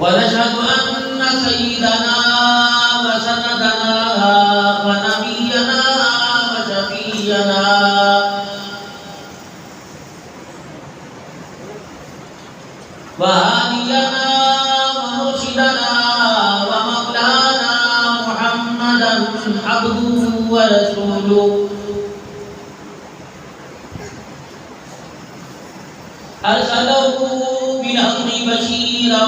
ونشهد أن سيدنا وسندنا ونبينا وشفيعنا وهادينا ومرشدنا ومولانا محمدا عبده ورسوله أرسله بالحق بشيرا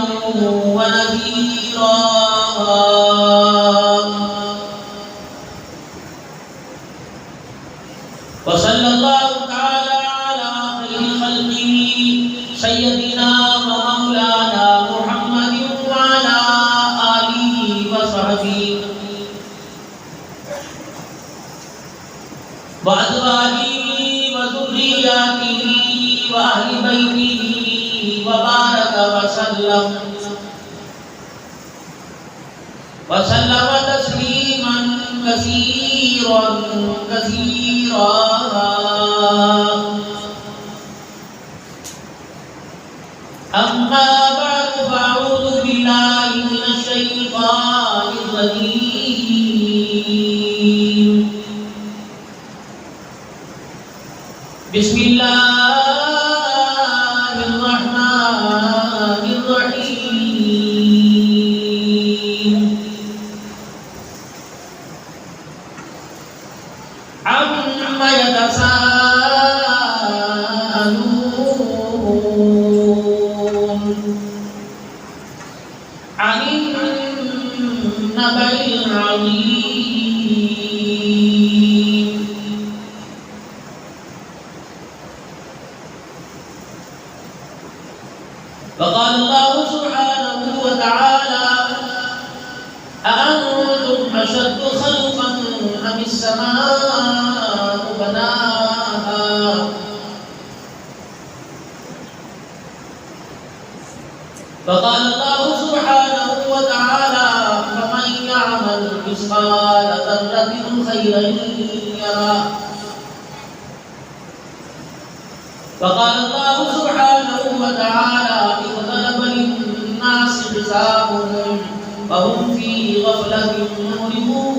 ونذيرا وصلى الله تعالى على خير خلقه سيدنا ومولانا محمد وعلى آله وصحبه وأزواجه وذرياته وأهل بيته وبارك وسلم تسليما كثيرا كثيرا أما بعد فأعوذ بالله من الشيطان الرجيم بسم الله عما يتساءلون عن النبأ العظيم وقال الله سبحانه وتعالى أأنتم أشد خلقا أم السماء بناها فقال الله سبحانه وتعالى فمن يعمل مثقال ذرة خيرا يره وقال الله سبحانه وتعالى اقترب للناس حسابهم وهم في غفلة معرضون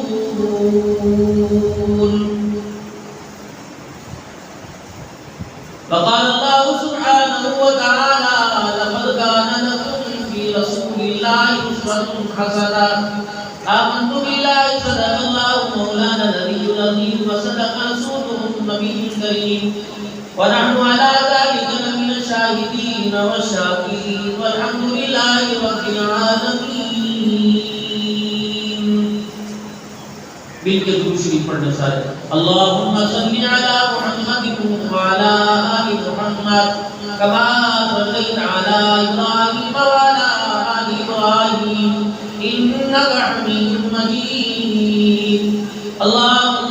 وقال الله سبحانه وتعالى لقد كان لكم في رسول الله أسوة حسنة آمنت بالله صدق الله مولانا النبي العظيم وصدق رسوله النبي الكريم ونحن على ذلك من الشاهدين والشاكرين والحمد لله رب العالمين بالکل درود شریف پڑھنے سارے اللهم صل على محمد وعلى آل محمد كما صليت على إبراهيم وعلى آل إبراهيم إنك حميد مجيد اللهم